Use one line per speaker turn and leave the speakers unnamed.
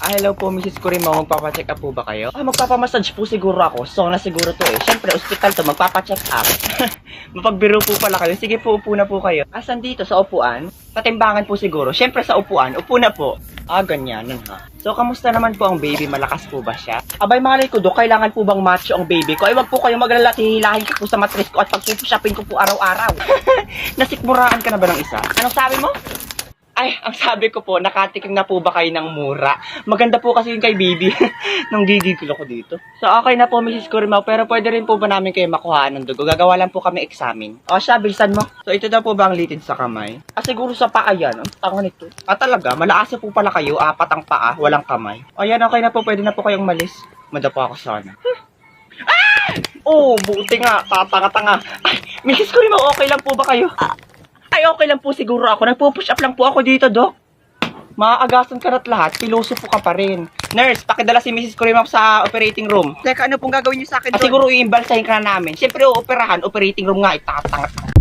Hello po, Mrs. Kurimo. Magpapacheck up po ba kayo? Magpapamassage po siguro ako. So, na siguro to eh. Siyempre, ospital to. Magpapacheck up. Mapagbiro po pala kayo. Sige po, upo na po kayo. Asan dito? Sa upuan? Patimbangan po siguro. Siyempre, sa upuan. Upo na po. Ganyan. Ha. So, kamusta naman po ang baby? Malakas po ba siya? Abay, malay ko, Dok, kailangan po bang macho ang baby ko? Ay, wag po kayo maglala. Hinihilahin ko po sa matris ko at pagpupushopin ko po araw-araw. Nasikmuraan ka na ba ng isa? Anong sabi mo? Ay, ang sabi ko po, nakatikim na po ba kayo ng mura? Maganda po kasi yung kay baby. Nung gigigil ako dito. So, okay na po, Mrs. Kurimao. Pero pwede rin po ba namin kayo makuhaan ng dugo? Gagawa lang po kami examine. Siya, bilisan mo. So, ito daw po ba ang litid sa kamay? Siguro sa paa yan. Ang tanga nito. Talaga, malaasa po pala kayo. Apat ang paa, walang kamay. Ayan, okay na po. Pwede na po kayong malis. Madapa ako sana. Buti nga. Tatanga-tanga. Ay, Mrs. Kurimao, okay lang po ba kayo? Ay, okay lang po siguro ako. Nagpo-push up lang po ako dito, Dok. Maaagasan ka na't lahat, piloso po ka pa rin. Nurse, pakidala si Mrs. Kurimao sa operating room. Teka, ano pong gagawin niyo sa akin doon? Siguro iimbalsahin ka na namin. Siyempre, operating room nga, itatangat.